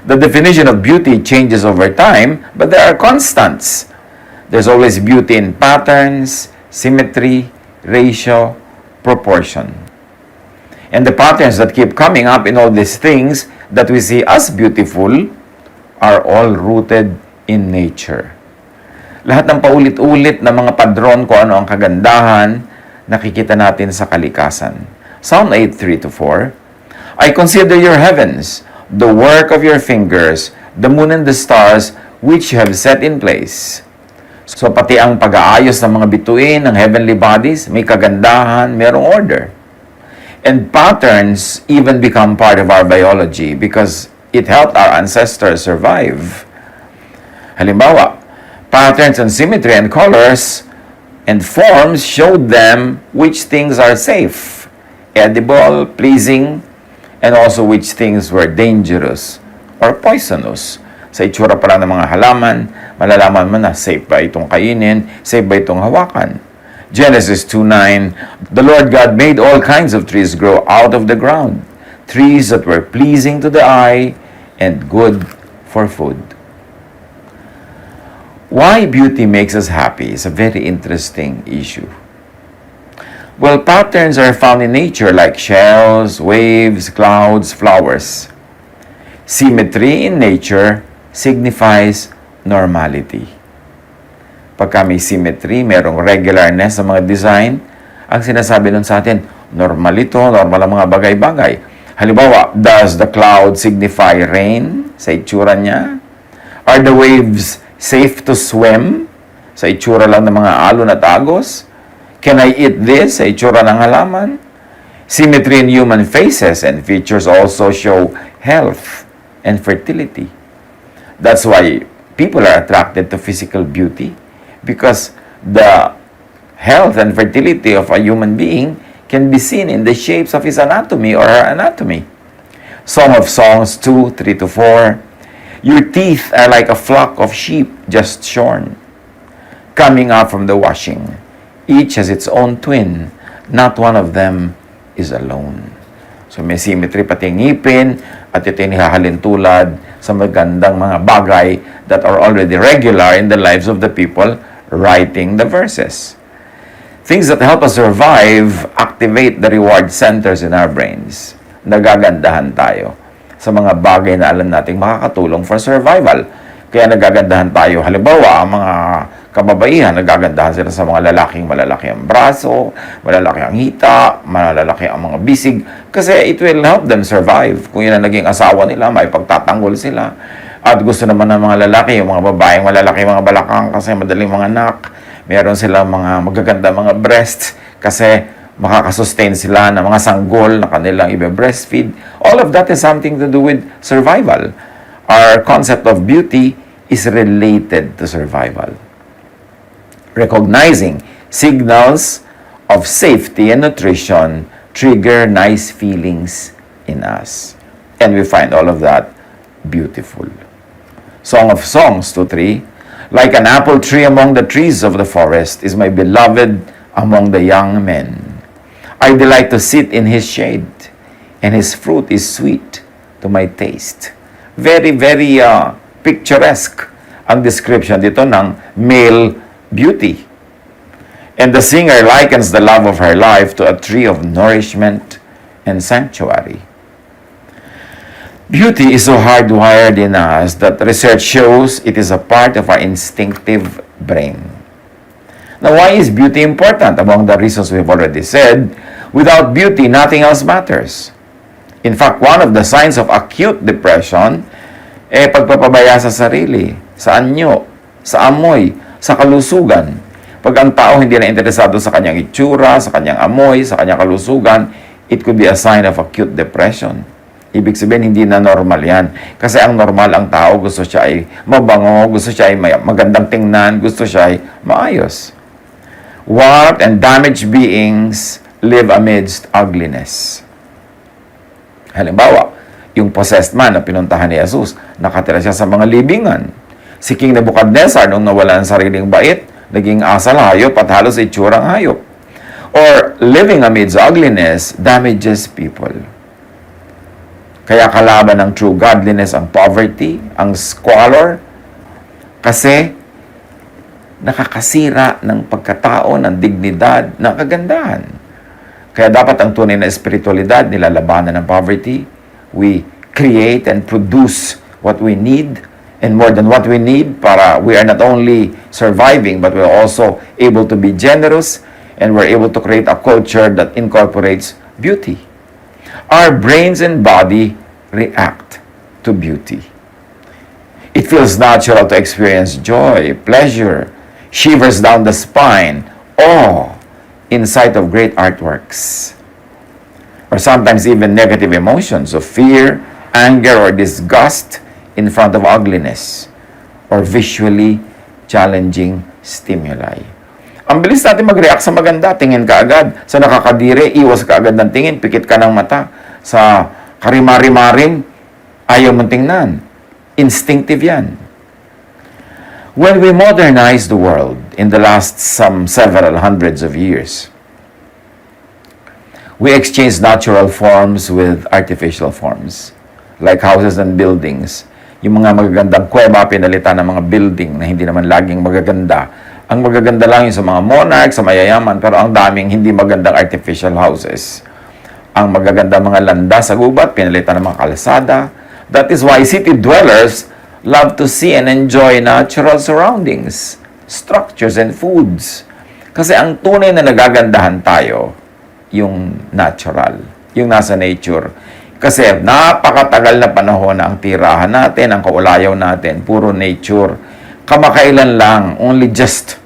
The definition of beauty changes over time, but there are constants. There's always beauty in patterns, symmetry, ratio, proportion. And the patterns that keep coming up in all these things that we see as beautiful are all rooted in nature. Lahat ng paulit-ulit na mga padron kung ano ang kagandahan, nakikita natin sa kalikasan. Psalm 8:3-4, I consider your heavens, the work of your fingers, the moon and the stars, which you have set in place. So pati ang pag-aayos ng mga bituin ng heavenly bodies, may kagandahan, merong order. And patterns even become part of our biology because it helped our ancestors survive. Halimbawa, patterns and symmetry and colors and forms showed them which things are safe, edible, pleasing, and also which things were dangerous or poisonous. Sa itsura pa lang ng mga halaman, malalaman mo na safe ba itong kainin, safe ba itong hawakan. Genesis 2:9, the Lord God made all kinds of trees grow out of the ground, trees that were pleasing to the eye and good for food. Why beauty makes us happy is a very interesting issue. Well, patterns are found in nature like shells, waves, clouds, flowers. Symmetry in nature signifies normality. Pagka may symmetry, merong regularness sa mga design, ang sinasabi nun sa atin, normal ito, normal ang mga bagay-bagay. Halimbawa, does the cloud signify rain sa itsura niya? Are the waves safe to swim sa itsura lang ng mga alon at agos? Can I eat this sa itsura ng halaman? Symmetry in human faces and features also show health and fertility. That's why people are attracted to physical beauty because the health and fertility of a human being can be seen in the shapes of his anatomy or her anatomy. Song of Songs 2:3-4, your teeth are like a flock of sheep just shorn, coming out from the washing. Each has its own twin, not one of them is alone. So may symmetry pati ngipin at ito yung hahalin tulad sa magandang mga bagay that are already regular in the lives of the people writing the verses. Things that help us survive activate the reward centers in our brains. Nagagandahan tayo sa mga bagay na alam nating makakatulong for survival. Kaya nagagandahan tayo. Halimbawa, ang mga kababaihan, nagagandahan sila sa mga lalaking malalaki ang braso, malalaki ang hita, malalaki ang mga bisig, kasi it will help them survive. Kung yun ang naging asawa nila, may pagtatanggol sila. At gusto naman ng mga lalaki, yung mga babaeng malalaki, mga balakang, kasi madaling mga anak. Meron sila mga magaganda mga breasts, kasi makakasustain sila ng mga sanggol na kanilang i-breastfeed. All of that is something to do with survival. Our concept of beauty is related to survival. Recognizing signals of safety and nutrition trigger nice feelings in us. And we find all of that beautiful. Song of Songs 2:3, like an apple tree among the trees of the forest is my beloved among the young men. I delight to sit in his shade, and his fruit is sweet to my taste. Very, very picturesque ang description dito ng male beauty. And the singer likens the love of her life to a tree of nourishment and sanctuary. Beauty is so hardwired in us that research shows it is a part of our instinctive brain. Now, why is beauty important? Among the reasons we've already said, without beauty, nothing else matters. In fact, one of the signs of acute depression, pagpapabaya sa sarili, sa anyo, sa amoy, sa kalusugan. Pag ang tao hindi na interesado sa kanyang itsura, sa kanyang amoy, sa kanyang kalusugan, it could be a sign of acute depression. Ibig sabihin, hindi na normal yan. Kasi ang normal, ang tao, gusto siya ay mabango, gusto siya ay magandang tingnan, gusto siya ay maayos. Warped and damaged beings live amidst ugliness. Halimbawa, yung possessed man na pinuntahan ni Jesus, nakatira siya sa mga libingan. Si King Nebuchadnezzar, nung nawala ang sariling bait, naging asal hayop at halos itsurang hayop. Or living amidst ugliness damages people. Kaya kalaban ng true godliness ang poverty, ang squalor, kasi nakakasira ng pagkatao, ng dignidad, ng kagandahan. Kaya dapat ang tunay na espiritualidad, nilalabanan ng poverty. We create and produce what we need, and more than what we need, para we are not only surviving, but we're also able to be generous, and we're able to create a culture that incorporates beauty. Our brains and body react to beauty. It feels natural to experience joy, pleasure, shivers down the spine, awe in sight of great artworks, or sometimes even negative emotions of fear, anger, or disgust in front of ugliness or visually challenging stimuli. Ang bilis natin mag-react sa maganda, tingin ka agad. Sa nakakadire, iwas ka agad ng tingin, pikit ka ng mata. Sa karimari-marim, ayaw mong tingnan. Instinctive yan. When we modernize the world in the last several hundreds of years, we exchange natural forms with artificial forms, like houses and buildings. Yung mga magagandang kuweba, pinalitan ng mga building na hindi naman laging magaganda. Ang magaganda lang yung sa mga monarch, sa mayayaman, pero ang daming hindi magandang artificial houses. Ang magaganda mga landas sa gubat, pinalitan ng mga kalsada. That is why city dwellers love to see and enjoy natural surroundings, structures, and foods. Kasi ang tunay na nagagandahan tayo, yung natural, yung nasa nature. Kasi napakatagal na panahon na ang tirahan natin, ang kaulayaw natin, puro nature. Kamakailan lang, only just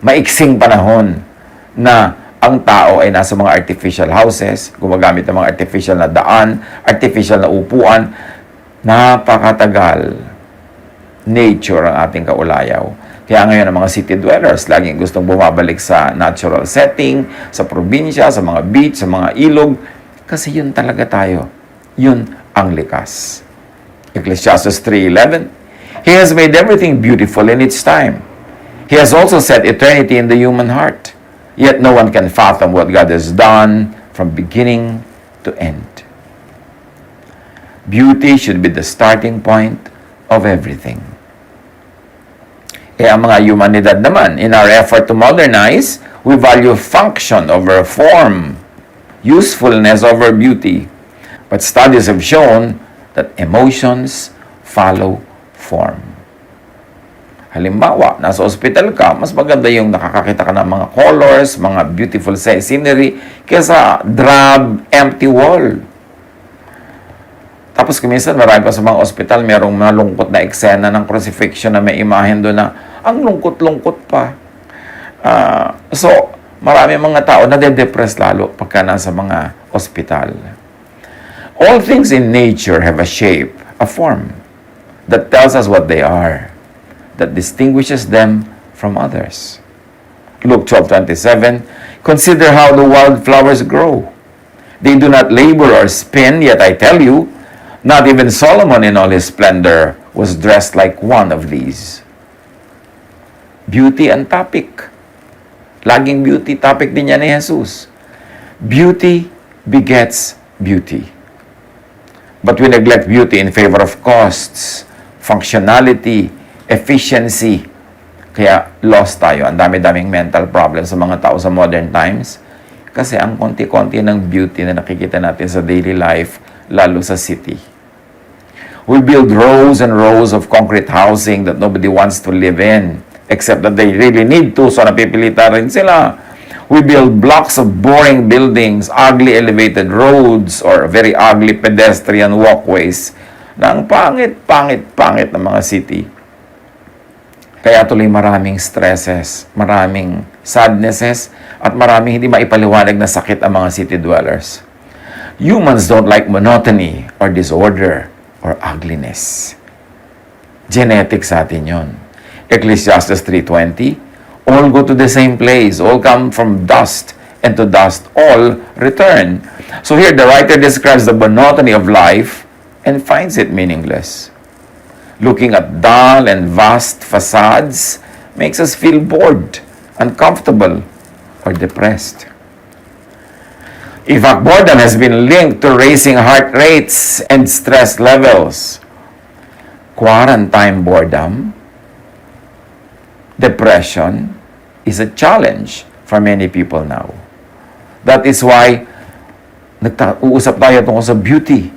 maiksing panahon na ang tao ay nasa mga artificial houses, gumagamit ng mga artificial na daan, artificial na upuan. Napakatagal nature ang ating kaulayaw. Kaya ngayon ang mga city dwellers laging gustong bumabalik sa natural setting, sa probinsya, sa mga beach, sa mga ilog, kasi yun talaga tayo. Yun ang likas. Ecclesiastes 3:11, He has made everything beautiful in its time. He has also set eternity in the human heart. Yet no one can fathom what God has done from beginning to end. Beauty should be the starting point of everything. Ang mga humanidad naman, in our effort to modernize, we value function over form, usefulness over beauty. But studies have shown that emotions follow form. Halimbawa, nasa ospital ka, mas maganda yung nakakakita ka ng mga colors, mga beautiful scenery, kaysa drab, empty wall. Tapos kuminsan, marami pa sa mga ospital, merong malungkot na eksena ng crucifixion na may imahen doon na ang lungkot-lungkot pa. So, marami mga tao na de-depress lalo pagka nasa mga ospital. All things in nature have a shape, a form, that tells us what they are, that distinguishes them from others. Luke 12:27, Consider how the wildflowers grow. They do not labor or spin, yet I tell you, not even Solomon in all his splendor was dressed like one of these. Beauty ang topic. Laging beauty topic din yan ni Jesus. Beauty begets beauty. But we neglect beauty in favor of costs, functionality, efficiency. Kaya lost tayo. Ang dami-daming mental problems sa mga tao sa modern times. Kasi ang konti-konti ng beauty na nakikita natin sa daily life, lalo sa city. We build rows and rows of concrete housing that nobody wants to live in, except that they really need to, so napipilitan rin sila. We build blocks of boring buildings, ugly elevated roads, or very ugly pedestrian walkways na ang pangit ng mga city. Kaya tuloy maraming stresses, maraming sadnesses, at maraming hindi maipaliwanag na sakit ang mga city dwellers. Humans don't like monotony or disorder or ugliness. Genetic sa atin yun. Ecclesiastes 3:20, all go to the same place, all come from dust, and to dust all return. So here the writer describes the monotony of life and finds it meaningless. Looking at dull and vast facades makes us feel bored, uncomfortable, or depressed. In fact, boredom has been linked to raising heart rates and stress levels. Quarantine boredom, depression, is a challenge for many people now. That is why uusap tayo tungkol sa beauty.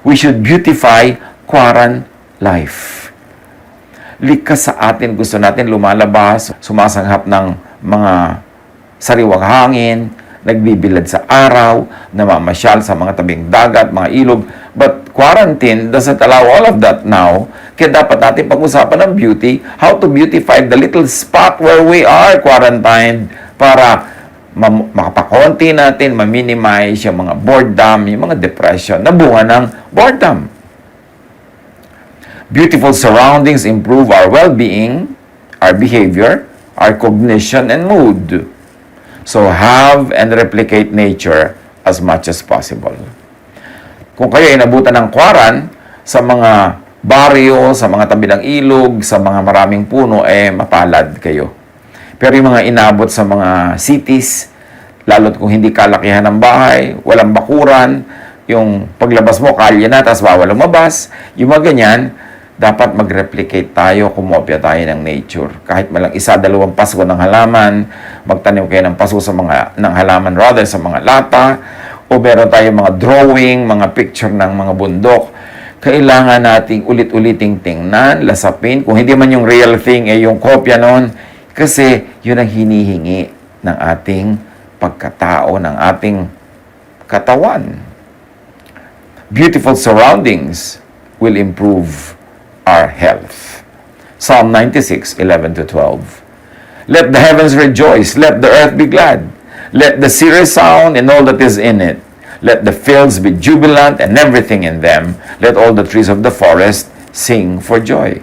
We should beautify quarantine life. Likas sa atin, gusto natin lumalabas, sumasanghap ng mga sariwang hangin, nagbibilad sa araw, namamasyal sa mga tabing dagat, mga ilog. But quarantine doesn't allow all of that now. Kaya dapat natin pag-usapan ng beauty, how to beautify the little spot where we are quarantined para makapakonti natin, ma-minimize yung mga boredom, yung mga depression na bunga ng boredom. Beautiful surroundings improve our well-being, our behavior, our cognition, and mood. So have and replicate nature as much as possible. Kung kayo ay nabutan ng kwaran sa mga baryo, sa mga tabi ng ilog, sa mga maraming puno, mapalad kayo. Pero yung mga inabot sa mga cities, lalo't kung hindi kalakihan ng bahay, walang bakuran, yung paglabas mo, kalye na, tapos bawal lumabas, yung mga ganyan, dapat mag-replicate tayo, kumopya tayo ng nature. Kahit malang isa, dalawang paso ng halaman, magtanim kayo ng paso sa ng halaman rather sa mga lata, o meron tayo mga drawing, mga picture ng mga bundok. Kailangan nating ulit-uliting tingnan, lasapin. Kung hindi man yung real thing, yung kopya nun, kasi yun ang hinihingi ng ating pagkatao, ng ating katawan. Beautiful surroundings will improve our health. Psalm 96, 11-12. Let the heavens rejoice, let the earth be glad, let the sea resound and all that is in it. Let the fields be jubilant and everything in them. Let all the trees of the forest sing for joy.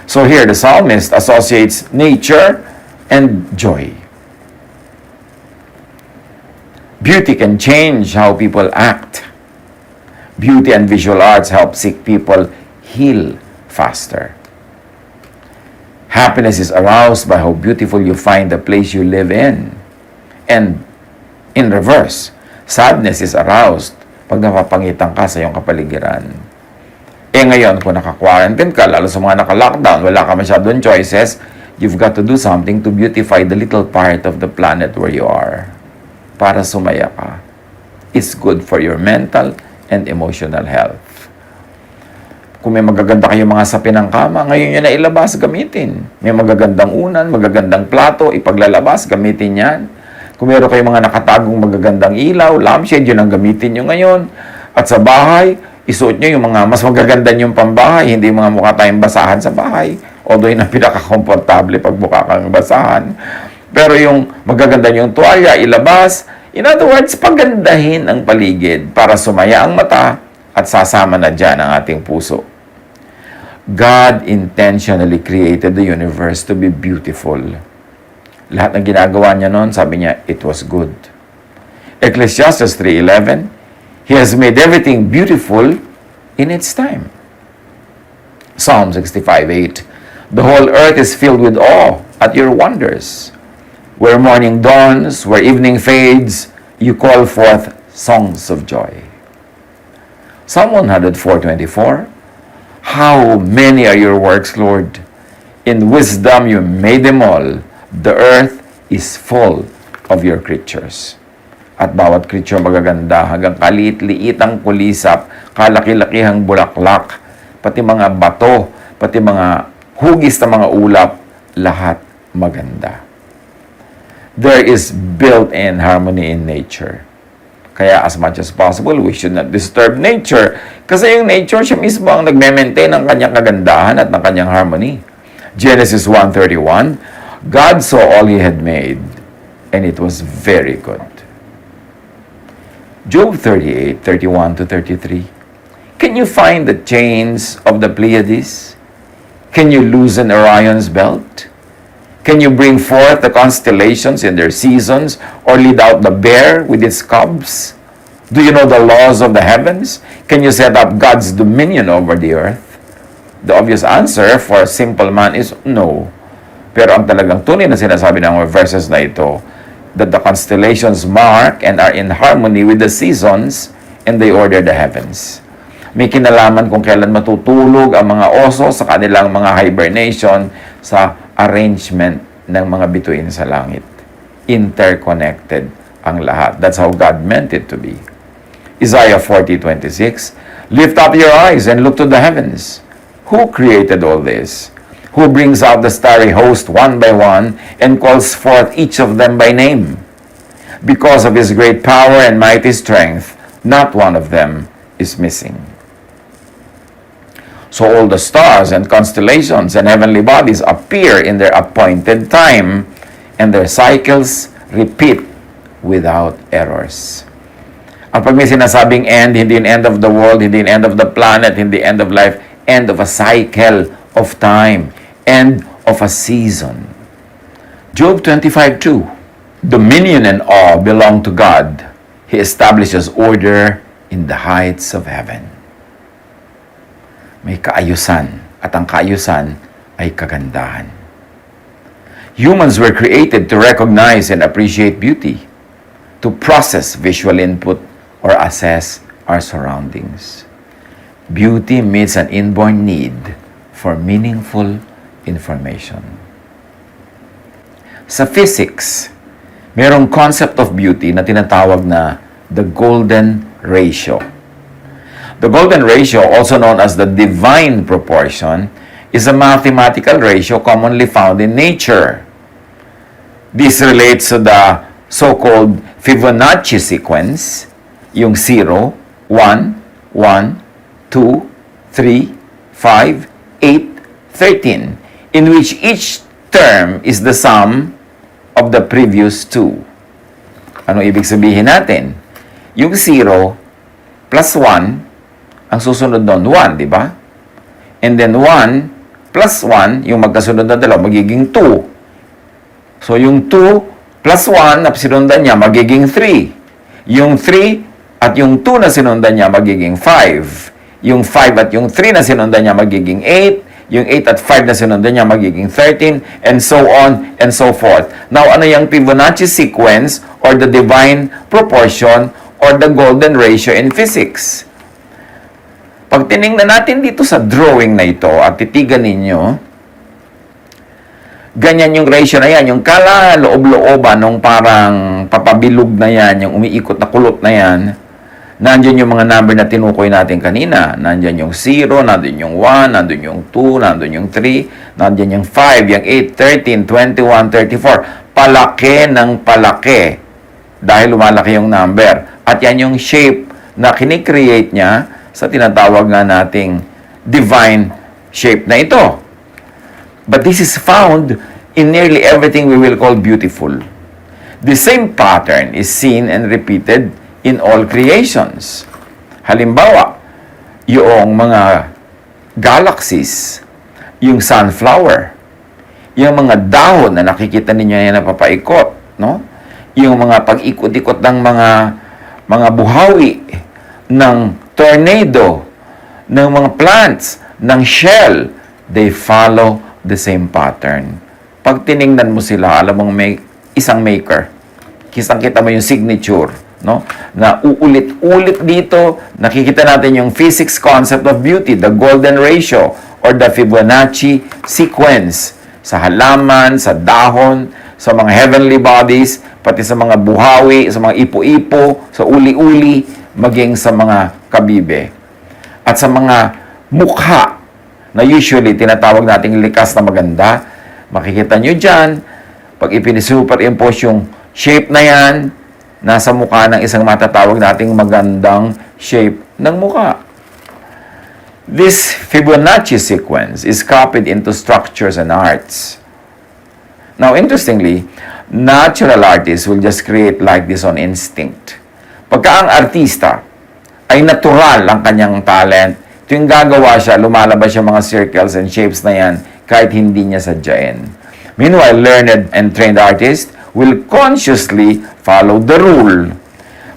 So here the psalmist associates nature and joy. Beauty can change how people act. Beauty and visual arts help sick people heal faster. Happiness is aroused by how beautiful you find the place you live in. And in reverse, sadness is aroused pag napapangitan ka sa iyong kapaligiran. Ngayon, kung naka-quarantine ka, lalo sa mga naka-lockdown, wala ka masyadong choices, you've got to do something to beautify the little part of the planet where you are. Para sumaya ka. It's good for your mental and emotional health. Kung may magaganda kayong mga sapin ng kama, ngayon yun na ilabas, gamitin. May magagandang unan, magagandang plato, ipaglalabas, gamitin yan. Kung meron kayong mga nakatagong magagandang ilaw, lampshade, yun ang gamitin nyo ngayon. At sa bahay, isuot nyo yung mga mas magaganda yung pambahay, hindi yung mga mukha tayong basahan sa bahay. Although yun ang pinaka-komportable pag mukha kang basahan. Pero yung magaganda yung tuwalya, ilabas. In other words, pagandahin ang paligid para sumaya ang mata at sasama na dyan ang ating puso. God intentionally created the universe to be beautiful. Lahat ng ginagawa niya noon, sabi niya, it was good. Ecclesiastes 3:11, He has made everything beautiful in its time. Psalm 65:8, the whole earth is filled with awe at your wonders. Where morning dawns, where evening fades, you call forth songs of joy. Psalm 104:24, how many are your works, Lord? In wisdom you made them all. The earth is full of your creatures. At bawat creature magaganda, hanggang kaliit-liitang kulisap, kalaki-lakihang bulaklak, pati mga bato, pati mga hugis na mga ulap, lahat maganda. There is built-in harmony in nature. Kaya as much as possible, we should not disturb nature. Kasi yung nature, siya mismo ang nagme-maintain ng kanyang kagandahan at ng kanyang harmony. Genesis 1:31, God saw all He had made, and it was very good. Job 38:31-33, can you find the chains of the Pleiades? Can you loosen Orion's belt? Can you bring forth the constellations in their seasons, or lead out the bear with its cubs? Do you know the laws of the heavens? Can you set up God's dominion over the earth? The obvious answer for a simple man is no. Pero ang talagang tunay na sinasabi ng mga verses na ito, that the constellations mark and are in harmony with the seasons and they order the heavens. May kinalaman kung kailan matutulog ang mga oso sa kanilang mga hibernation sa arrangement ng mga bituin sa langit. Interconnected ang lahat. That's how God meant it to be. Isaiah 40:26, lift up your eyes and look to the heavens. Who created all this? Who brings out the starry host one by one and calls forth each of them by name? Because of his great power and mighty strength, not one of them is missing. So all the stars and constellations and heavenly bodies appear in their appointed time, and their cycles repeat without errors. At pag may sinasabing end, hindi yung end of the world, hindi yung end of the planet, hindi end of life, end of a cycle of time, end of a season. Job 25:2, dominion and awe belong to God. He establishes order in the heights of heaven. May kaayusan, at ang kaayusan ay kagandahan. Humans were created to recognize and appreciate beauty, to process visual input or assess our surroundings. Beauty meets an inborn need for meaningful information. Sa physics, mayroong concept of beauty na tinatawag na the golden ratio. The golden ratio, also known as the divine proportion, is a mathematical ratio commonly found in nature. This relates to the so-called Fibonacci sequence, yung 0, 1, 1, 2, 3, 5, 8, 13, in which each term is the sum of the previous two. Ano ibig sabihin natin? Yung 0 plus 1, ang susunod doon, 1, di ba? And then 1 plus 1, yung magkasunod na dalawa, magiging 2. So, yung 2 plus 1 na sinundan niya, magiging 3. Yung 3 at yung 2 na sinundan niya, magiging 5. Yung 5 at yung 3 na sinundan niya, magiging 8. Yung 8 at 5 na sinundan niya, magiging 13. And so on and so forth. Now, ano yung Fibonacci sequence or the divine proportion or the golden ratio in physics? Pag tinignan natin dito sa drawing na ito at titigan ninyo, ganyan yung ratio na yan, yung kala-loob-looban nung parang papabilog na yan, yung umiikot na kulot na yan, nandyan yung mga number na tinukoy natin kanina. Nandyan yung 0, nandyan yung 1, nandyan yung 2, nandyan yung 3, nandyan yung 5, yung 8, 13, 21, 34. Palaki ng palaki dahil lumalaki yung number. At yan yung shape na kinikreate niya sa tinatawag nga nating divine shape na ito. But this is found in nearly everything we will call beautiful. The same pattern is seen and repeated in all creations. Halimbawa, yung mga galaxies, yung sunflower, yung mga dahon na nakikita ninyo na napapaikot, no? Yung mga pag-ikot-ikot ng mga buhawi, ng tornado, ng mga plants, ng shell, they follow the same pattern. Pag tiningnan mo sila, alam mong may isang maker. Kitang-kita mo yung signature, no? Na uulit-ulit dito, nakikita natin yung physics concept of beauty, the golden ratio, or the Fibonacci sequence. Sa halaman, sa dahon, sa mga heavenly bodies, pati sa mga buhawi, sa mga ipo-ipo, sa uli-uli, maging sa mga kabibe. At sa mga mukha na usually tinatawag nating likas na maganda, makikita nyo dyan, pag ipinusuperimpose yung shape na yan, nasa mukha ng isang matatawag nating magandang shape ng mukha. This Fibonacci sequence is copied into structures and arts. Now, interestingly, natural artists will just create like this on instinct. Pagka ang artista ay natural ang kanyang talent, tuwing gagawa siya, lumalabas yung mga circles and shapes na yan kahit hindi niya sadyain. Meanwhile, learned and trained artists will consciously follow the rule.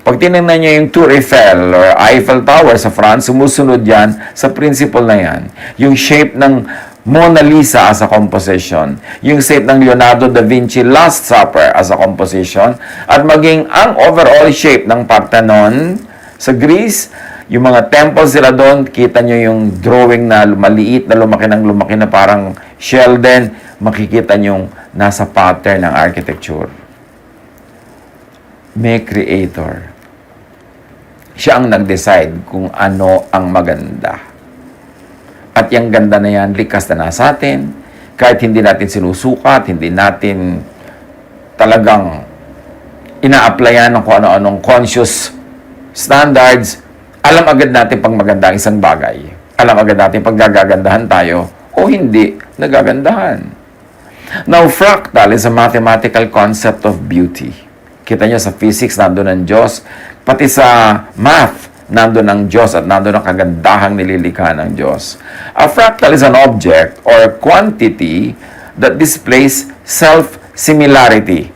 Pag tinignan niyo yung Tour Eiffel or Eiffel Tower sa France, sumusunod yan sa principle na yan. Yung shape ng Mona Lisa as a composition, yung shape ng Leonardo da Vinci Last Supper as a composition, at maging ang overall shape ng Parthenon sa Greece, yung mga temples sila doon, kita nyo yung drawing na maliit na lumaki ng lumaki na parang shell din, makikita nyo nasa pattern ng architecture. May creator. Siya ang nag-decide kung ano ang maganda. At yung ganda na yan, likas na nasa atin. Kahit hindi natin sinusukat, hindi natin talagang ina-applyan ng kung ano-anong conscious standards, alam agad natin pag maganda ang isang bagay. Alam agad natin pag gagagandahan tayo o hindi nagagandahan. Now, fractal is a mathematical concept of beauty. Kita nyo sa physics, nandun ang Diyos. Pati sa math, nandun ang Diyos at nandun ang kagandahang nililikha ng Diyos. A fractal is an object or quantity that displays self-similarity.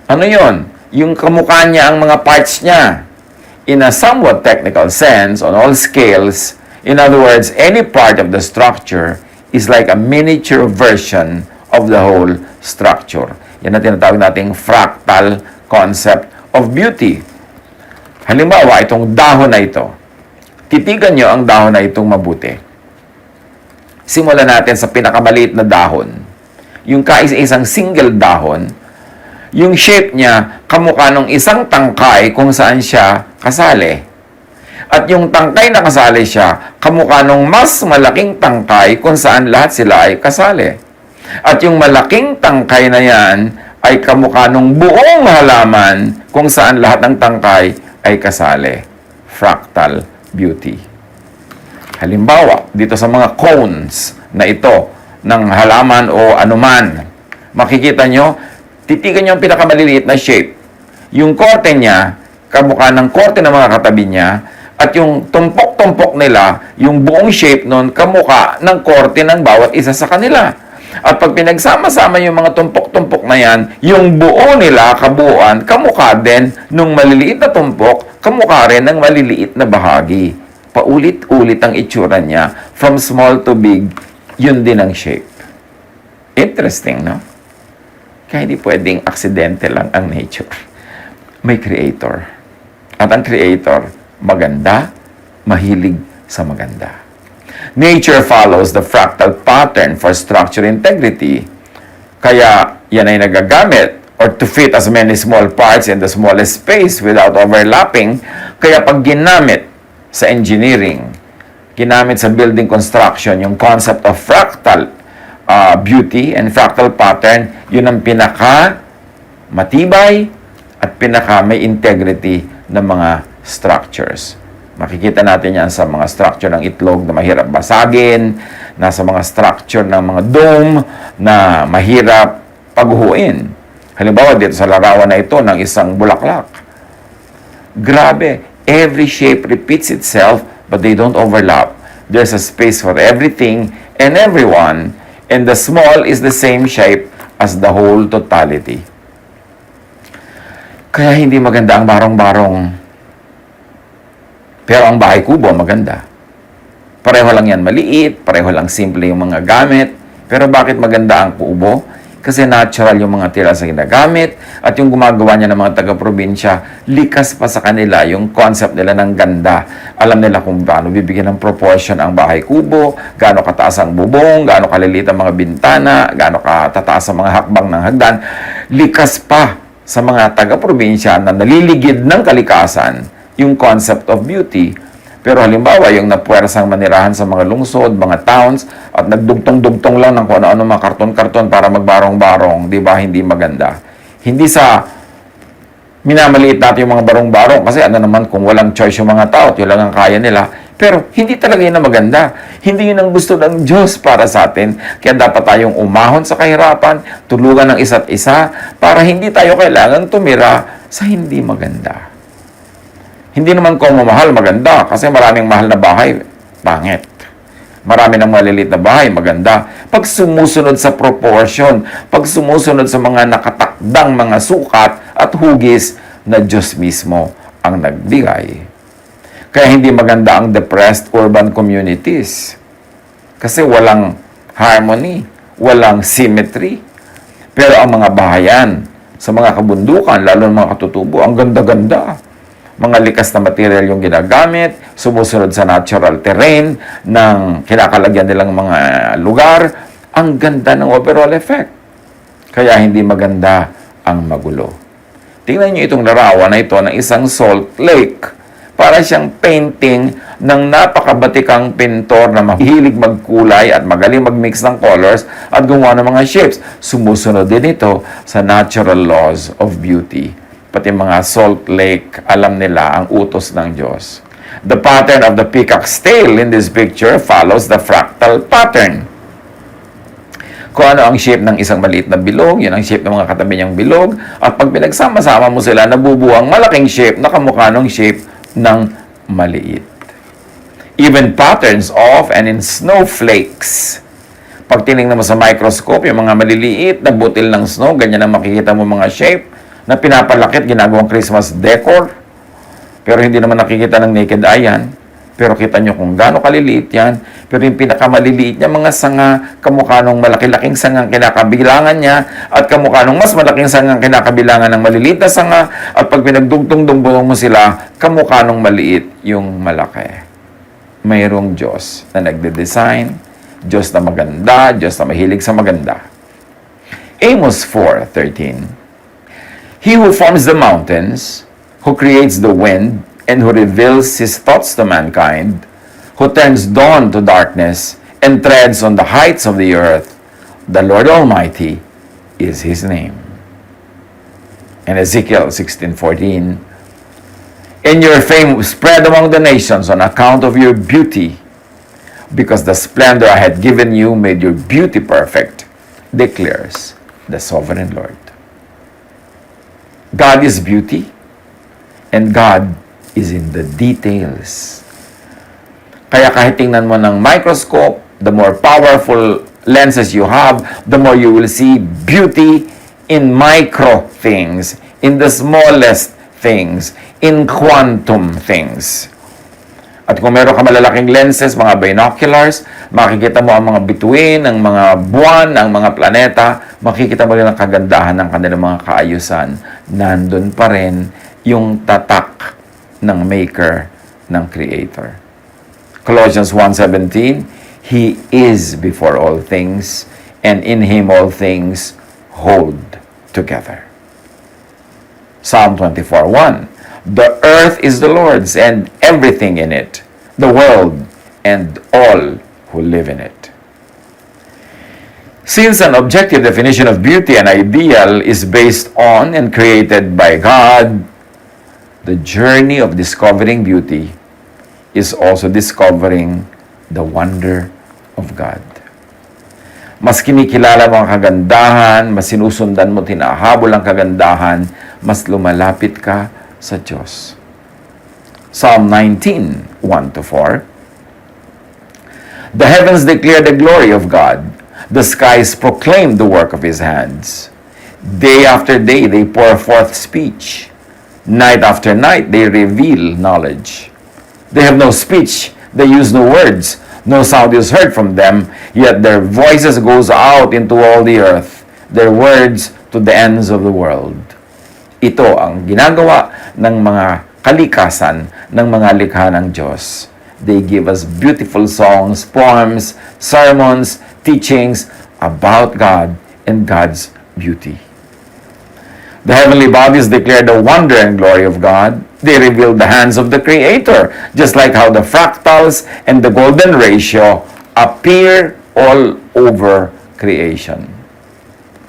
Ano yon? Yung kamukha niya ang mga parts niya. In a somewhat technical sense, on all scales, in other words, any part of the structure is like a miniature version of the whole structure. Yan ang tinatawag nating fractal concept of beauty. Halimbawa, itong dahon na ito. Titigan nyo ang dahon na itong mabuti. Simulan natin sa pinakamaliit na dahon. Yung kaisa-isang single dahon, yung shape niya, kamukha ng isang tangkay kung saan siya kasali. At yung tangkay na kasali siya, kamukha ng mas malaking tangkay kung saan lahat sila ay kasali. At yung malaking tangkay na yan, ay kamukha ng buong halaman kung saan lahat ng tangkay ay kasali. Fractal beauty. Halimbawa, dito sa mga cones na ito ng halaman o anuman, makikita nyo, titigan nyo ang pinakamaliliit na shape. Yung korte niya, kamukha ng korte ng mga katabi niya, at yung tumpok-tumpok nila, yung buong shape nun, kamukha ng korte ng bawat isa sa kanila. At pag pinagsama-sama yung mga tumpok-tumpok na yan, yung buo nila, kabuuan, kamukha din nung maliliit na tumpok, kamukha rin ng maliliit na bahagi. Paulit-ulit ang itsura niya. From small to big, yun din ang shape. Interesting, no? Kaya hindi pwedeng aksidente lang ang nature. May creator. At ang creator, maganda, mahilig sa maganda. Nature follows the fractal pattern for structure integrity. Kaya yan ay nagagamit or to fit as many small parts in the smallest space without overlapping. Kaya pag ginamit sa engineering, ginamit sa building construction, yung concept of fractal beauty and fractal pattern, yun ang pinaka matibay at pinaka may integrity ng mga structures. Makikita natin yan sa mga structure ng itlog na mahirap basagin, nasa mga structure ng mga dome na mahirap paghuhuin. Halimbawa, dito sa larawan na ito ng isang bulaklak. Grabe, every shape repeats itself but they don't overlap. There's a space for everything and everyone, and the small is the same shape as the whole totality. Kaya hindi maganda ang barong-barong. Pero ang bahay kubo, maganda. Pareho lang yan maliit, pareho lang simple yung mga gamit. Pero bakit maganda ang kubo? Kasi natural yung mga tira sa ginagamit at yung gumagawa niya ng mga taga-probinsya, likas pa sa kanila yung concept nila ng ganda. Alam nila kung paano bibigyan ng proportion ang bahay kubo, gaano kataas ang bubong, gaano kaliliit ang mga bintana, gaano katataas ang mga hakbang ng hagdan. Likas pa sa mga taga-probinsya na naliligid ng kalikasan yung concept of beauty. Pero halimbawa, yung napuwersang manirahan sa mga lungsod, mga towns, at nagdugtong-dugtong lang ng kung ano-ano mga karton-karton para magbarong-barong, di ba, hindi maganda. Hindi sa minamaliit natin yung mga barong-barong, kasi ano naman kung walang choice yung mga tao, yun lang ang kaya nila. Pero hindi talaga yun na maganda. Hindi yun ang gusto ng Diyos para sa atin. Kaya dapat tayong umahon sa kahirapan, tulungan ng isa't isa, para hindi tayo kailangang tumira sa hindi maganda. Hindi naman kung mahal, maganda. Kasi maraming mahal na bahay, pangit. Marami ng maliliit na bahay, maganda. Pag sumusunod sa proportion, pag sumusunod sa mga nakatakdang mga sukat at hugis na Diyos mismo ang nagbigay. Kaya hindi maganda ang depressed urban communities. Kasi walang harmony, walang symmetry. Pero ang mga bahayan, sa mga kabundukan, lalo ng mga katutubo, ang ganda-ganda. Mga likas na material yung ginagamit, sumusunod sa natural terrain ng kinakalagyan nilang mga lugar. Ang ganda ng overall effect. Kaya hindi maganda ang magulo. Tingnan niyo itong larawan na ito ng isang salt lake. Para siyang painting ng napakabatikang pintor na mahilig magkulay at magaling mag-mix ng colors at gumawa ng mga shapes. Sumusunod din ito sa natural laws of beauty. Pati mga salt lake, alam nila ang utos ng Diyos. The pattern of the peacock's tail in this picture follows the fractal pattern. Kung ano ang shape ng isang maliit na bilog, yun ang shape ng mga katabi niyang bilog. At pag pinagsama-sama mo sila, nabubuo ang malaking shape na kamukha ng shape ng maliit. Even patterns of and in snowflakes. Pag tinignan mo sa microscope, yung mga maliliit na butil ng snow, ganyan ang makikita mo mga shape na pinapalakit, ginagawang Christmas decor. Pero hindi naman nakikita ng naked eye yan. Pero kita nyo kung gaano kaliliit yan. Pero yung pinakamaliliit niya, mga sanga, kamukha nung malaki-laking sangang kinakabilangan niya, at kamukha nung mas malaking sangang kinakabilangan ng maliliit na sanga, at pag pinagdugtong-dungtong mo sila, kamukha nung maliit yung malaki. Mayroong Diyos na nagde-design, Diyos na maganda, Diyos na mahilig sa maganda. Amos 4:13. He who forms the mountains, who creates the wind, and who reveals his thoughts to mankind, who turns dawn to darkness, and treads on the heights of the earth, the Lord Almighty is his name. And Ezekiel 16:14, in your fame spread among the nations on account of your beauty, because the splendor I had given you made your beauty perfect, declares the sovereign Lord. God is beauty, and God is in the details. Kaya kahit tingnan mo ng microscope, the more powerful lenses you have, the more you will see beauty in micro things, in the smallest things, in quantum things. At kung meron ka malalaking lenses, mga binoculars, makikita mo ang mga bituin, ang mga buwan, ang mga planeta, makikita mo rin ang kagandahan ng kanilang mga kaayusan. Nandun pa rin yung tatak ng maker, ng creator. Colossians 1:17, He is before all things, and in Him all things hold together. Psalm 24:1, the earth is the Lord's, and everything in it, the world, and all who live in it. Since an objective definition of beauty and ideal is based on and created by God, the journey of discovering beauty is also discovering the wonder of God. Mas kinikilala mo ang kagandahan, mas sinusundan mo, tinahabol ang kagandahan, mas lumalapit ka sa Diyos. Psalm 19:1-4. The heavens declare the glory of God. The skies proclaim the work of His hands. Day after day they pour forth speech. Night after night, they reveal knowledge. They have no speech. They use no words. No sound is heard from them, yet their voices goes out into all the earth, their words to the ends of the world. Ito ang ginagawa ng mga kalikasan, ng mga likha ng Diyos. They give us beautiful songs, poems, sermons, teachings about God and God's beauty. The heavenly bodies declare the wonder and glory of God. They reveal the hands of the Creator, just like how the fractals and the golden ratio appear all over creation.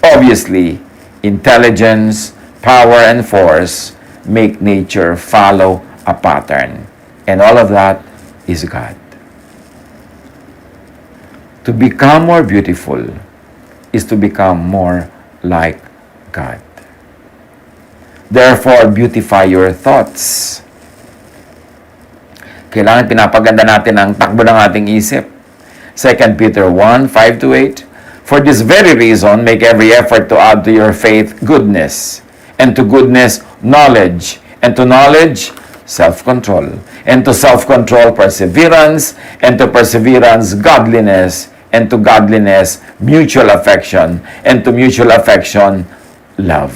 Obviously, intelligence, power, and force make nature follow a pattern. And all of that is God. To become more beautiful is to become more like God. Therefore, beautify your thoughts. Kailangan pinapaganda natin ang takbo ng ating isip. 2 Peter 1:5-8. For this very reason, make every effort to add to your faith goodness, and to goodness, knowledge, and to knowledge, self-control. And to self-control, perseverance. And to perseverance, godliness. And to godliness, mutual affection. And to mutual affection, love.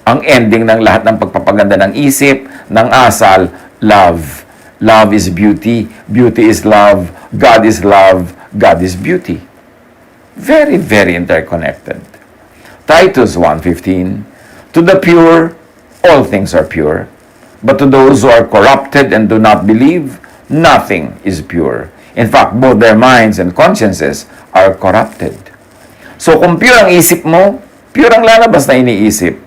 Ang ending ng lahat ng pagpapaganda ng isip, ng asal, love. Love is beauty. Beauty is love. God is love. God is beauty. Very, very interconnected. Titus 1:15, to the pure, all things are pure. But to those who are corrupted and do not believe, nothing is pure. In fact, both their minds and consciences are corrupted. So kung pure ang isip mo, pure ang lalabas na iniisip.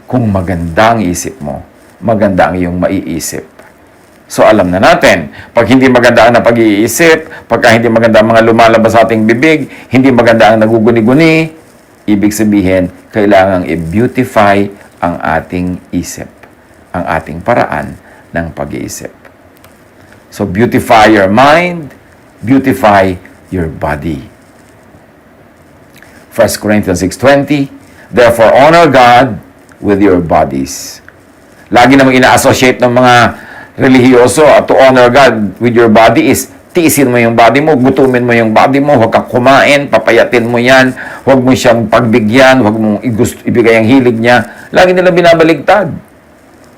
Kung maganda ang isip mo, maganda ang iyong maiisip. So alam na natin, pag hindi maganda ang napag-iisip, pagka hindi maganda ang mga lumalabas sa ating bibig, hindi maganda ang naguguni-guni, ibig sabihin, kailangang i-beautify ang ating isip, ang ating paraan ng pag-iisip. So beautify your mind, beautify your body. 1 Corinthians 6:20, therefore honor God with your bodies. Lagi namang ina-associate ng mga relihiyoso at to honor God with your body is tiisin mo yung body mo, gutumin mo yung body mo, huwag kang kumain, papayatin mo yan, huwag mo siyang pagbigyan, huwag mong ibigay ang hilig niya. Lagi nila binabaligtad.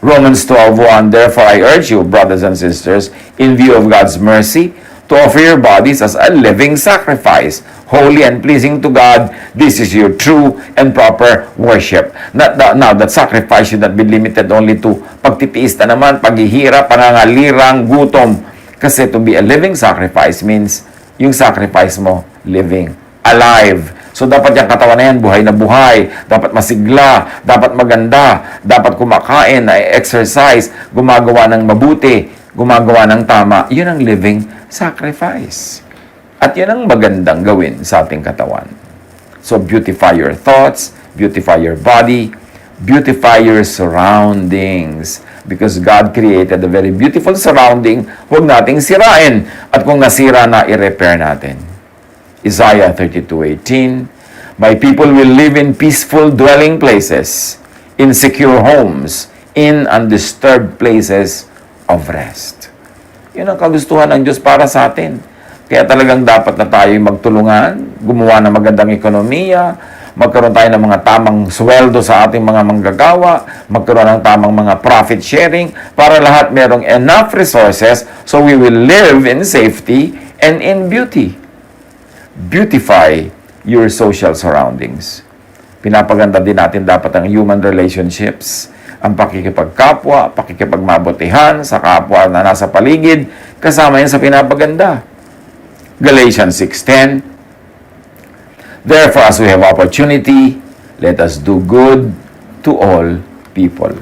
Romans 12:1, therefore I urge you, brothers and sisters, in view of God's mercy, to offer your bodies as a living sacrifice, holy and pleasing to God. This is your true and proper worship. Now, that sacrifice should not be limited only to pagtitiis na naman, paghihirap, pangangalirang, gutom. Kasi to be a living sacrifice means yung sacrifice mo, living, alive. So, dapat yung katawan na yan, buhay na buhay. Dapat masigla, dapat maganda, dapat kumakain, exercise, gumagawa ng mabuti, gumagawa ng tama. Yun ang living sacrifice. At yun ang magandang gawin sa ating katawan. So, beautify your thoughts, beautify your body, beautify your surroundings. Because God created a very beautiful surrounding, huwag nating sirain. At kung nasira na, i-repair natin. Isaiah 32:18, my people will live in peaceful dwelling places, in secure homes, in undisturbed places of rest. Yun ang kagustuhan ng Diyos para sa atin. Kaya talagang dapat na tayo magtulungan, gumawa ng magandang ekonomiya, magkaroon tayo ng mga tamang sweldo sa ating mga manggagawa, magkaroon ng tamang mga profit sharing, para lahat merong enough resources so we will live in safety and in beauty. Beautify your social surroundings. Pinapaganda din natin dapat ang human relationships, ang pakikipagkapwa, pakikipagmabutihan sa kapwa na nasa paligid, kasama yan sa pinapaganda. Galatians 6:10, therefore, as we have opportunity, let us do good to all people.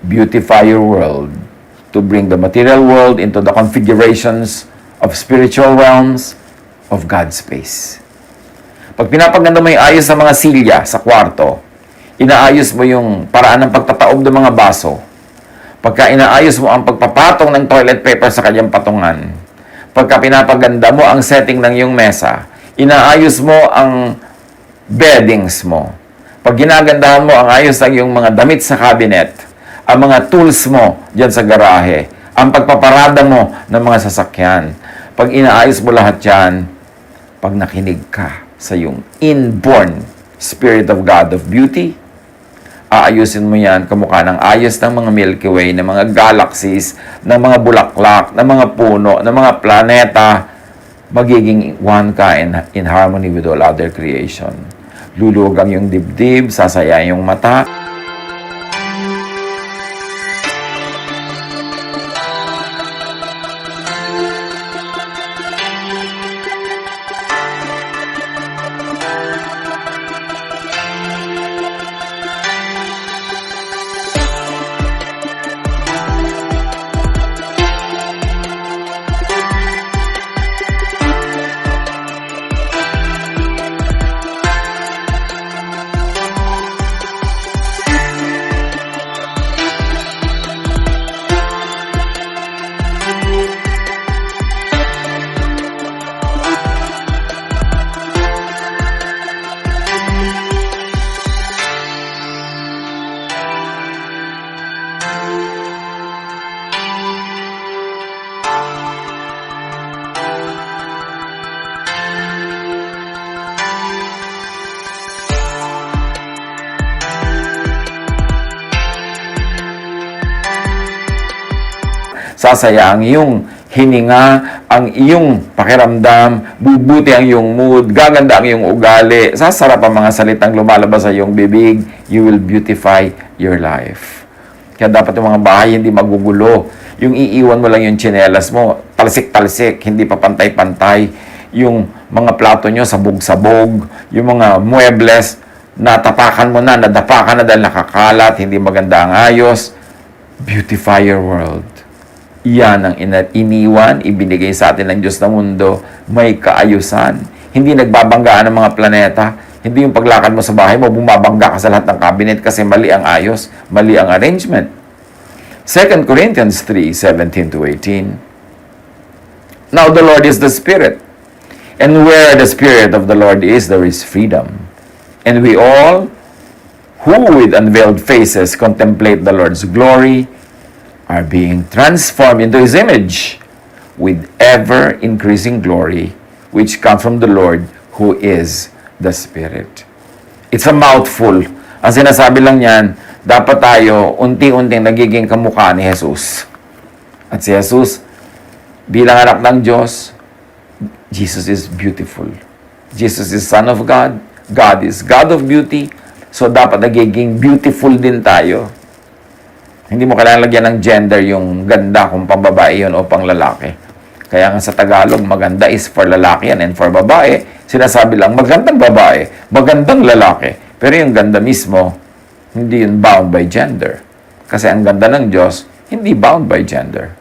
Beautify your world to bring the material world into the configurations of spiritual realms of God's space. Pag pinapaganda mo yung ayos sa mga silya sa kwarto, inaayos mo yung paraan ng pagtataob ng mga baso. Pagka inaayos mo ang pagpapatong ng toilet paper sa kanyang patungan, pagka pinapaganda mo ang setting ng iyong mesa, inaayos mo ang beddings mo. Pag ginagandahan mo ang ayos ng iyong mga damit sa cabinet, ang mga tools mo dyan sa garahe, ang pagpaparada mo ng mga sasakyan, pag inaayos mo lahat yan, pag nakinig ka sa iyong inborn Spirit of God of beauty, aayusin mo yan kamukha ng ayos ng mga Milky Way, ng mga galaxies, ng mga bulaklak, ng mga puno, ng mga planeta, magiging one ka in harmony with all other creation. Luluwag ang iyong dibdib, sasaya yung mata. sasaya ang iyong hininga, ang iyong pakiramdam, bubuti ang iyong mood, gaganda ang iyong ugali, sasarap ang mga salitang lumalabas sa iyong bibig, you will beautify your life. Kaya dapat yung mga bahay hindi magugulo. Yung iiwan mo lang yung tsinelas mo, talsik-talsik, hindi pa pantay-pantay. Yung mga plato nyo, sabog-sabog. Yung mga muebles, natapakan mo na, nadapa ka na dahil nakakalat, hindi maganda ang ayos. Beautify your world. Yan ang iniwan, ibinigay sa atin ng Diyos na mundo, may kaayusan. Hindi nagbabanggaan ng mga planeta. Hindi yung paglakad mo sa bahay mo, bumabangga ka sa lahat ng cabinet kasi mali ang ayos, mali ang arrangement. 2 Corinthians 3:17-18. Now the Lord is the Spirit, and where the Spirit of the Lord is, there is freedom. And we all, who with unveiled faces contemplate the Lord's glory, are being transformed into His image with ever-increasing glory, which comes from the Lord, who is the Spirit. It's a mouthful. Ang sinasabi lang yan, dapat tayo unti-unting nagiging kamukha ni Jesus. At si Jesus, bilang anak ng Diyos, Jesus is beautiful. Jesus is Son of God. God is God of beauty. So, dapat nagiging beautiful din tayo. Hindi mo kailangan lagyan ng gender yung ganda kung pang babae yun o pang lalaki. Kaya nga sa Tagalog, maganda is for lalaki yan. And for babae, sinasabi lang, magandang babae, magandang lalaki. Pero yung ganda mismo, hindi yun bound by gender. Kasi ang ganda ng Diyos, hindi bound by gender.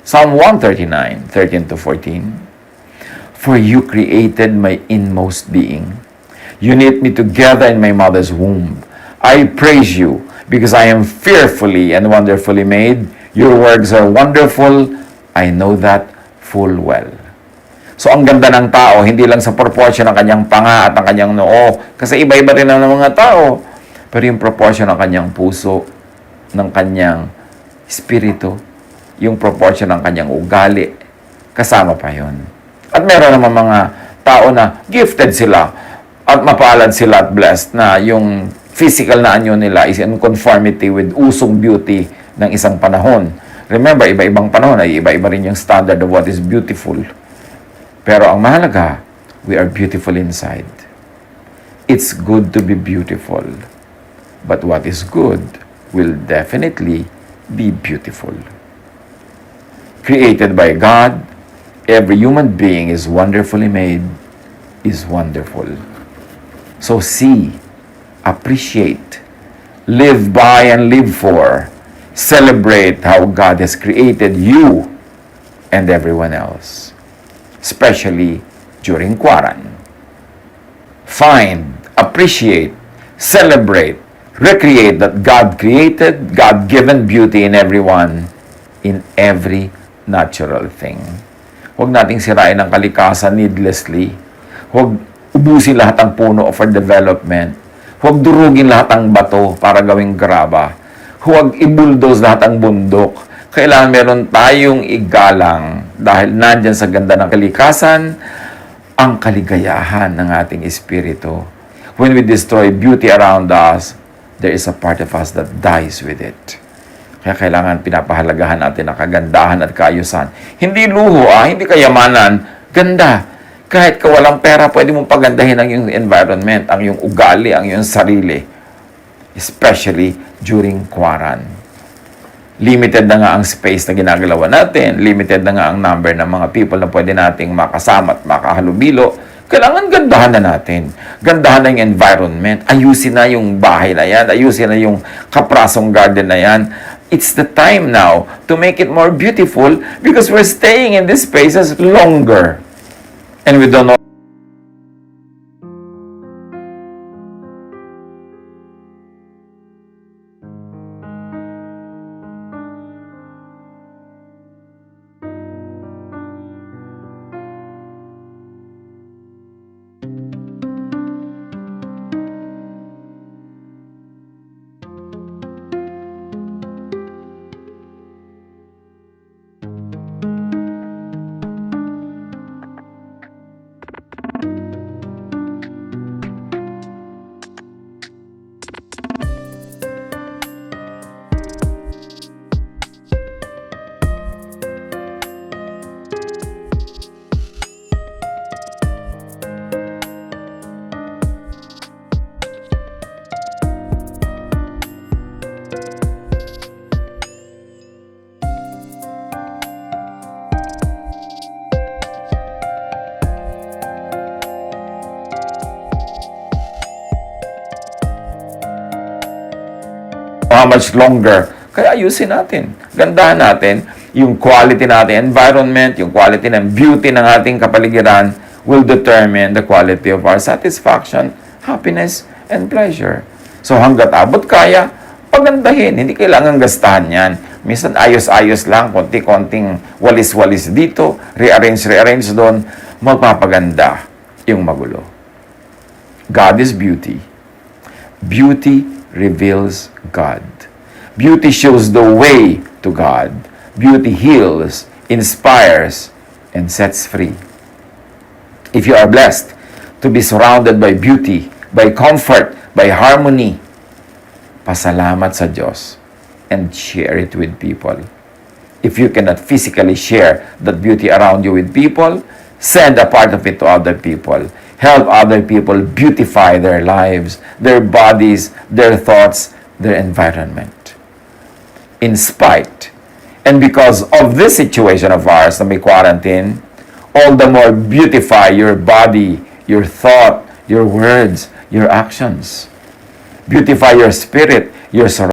Psalm 139, 13-14. For you created my inmost being. You knit me together in my mother's womb. I praise you, because I am fearfully and wonderfully made. Your works are wonderful. I know that full well. So, ang ganda ng tao, hindi lang sa proportion ng kanyang panga at ng kanyang noo. Kasi iba-iba rin ang mga tao. Pero yung proportion ng kanyang puso, ng kanyang espiritu, yung proportion ng kanyang ugali, kasama pa yun. At meron naman mga tao na gifted sila at mapalad sila at blessed na yung physical na anyo nila is in conformity with usong beauty ng isang panahon. Remember, iba-ibang panahon ay iba-iba rin yung standard of what is beautiful. Pero ang mahalaga, we are beautiful inside. It's good to be beautiful. But what is good will definitely be beautiful. Created by God, every human being is wonderfully made, is wonderful. So see, appreciate, live by and live for, celebrate how God has created you and everyone else, especially during quarantine. Find, appreciate, celebrate, recreate that God created, God-given beauty in everyone, in every natural thing. Huwag nating sirain ang kalikasan needlessly. Huwag ubusin lahat ng puno for development. Huwag durugin lahat ng bato para gawing graba. Huwag i-bulldoze lahat ng bundok. Kailangan meron tayong igalang dahil nandyan sa ganda ng kalikasan ang kaligayahan ng ating espiritu. When we destroy beauty around us, there is a part of us that dies with it. Kaya kailangan pinapahalagahan natin ang kagandahan at kaayusan. Hindi luho, hindi kayamanan, ganda. Kahit ka walang pera, pwede mong pagandahin ang iyong environment, ang iyong ugali, ang iyong sarili. Especially during quarantine. Limited na nga ang space na ginagalawan natin. Limited na nga ang number ng mga people na pwede nating makasama at makahalubilo. Kailangan gandahan na natin. Gandahan na yung environment. Ayusin na yung bahay na yan. Ayusin na yung kaprasong garden na yan. It's the time now to make it more beautiful because we're staying in these spaces longer. And we don't know how much longer? Kaya ayusin natin. Gandahan natin yung quality natin, environment, yung quality ng beauty ng ating kapaligiran will determine the quality of our satisfaction, happiness, and pleasure. So hanggat abot kaya, pagandahin. Hindi kailangan gastahan yan. Minsan ayos-ayos lang, konti-konting walis-walis dito, rearrange doon, magpapaganda yung magulo. God is beauty. Beauty reveals God. Beauty shows the way to God. Beauty heals, inspires, and sets free. If you are blessed to be surrounded by beauty, by comfort, by harmony, pasalamat sa Diyos and share it with people. If you cannot physically share that beauty around you with people, send a part of it to other people. Help other people beautify their lives, their bodies, their thoughts, their environment. In spite and because of this situation of ours na may quarantine, all the more beautify your body, your thought, your words, your actions. Beautify your spirit, your surroundings.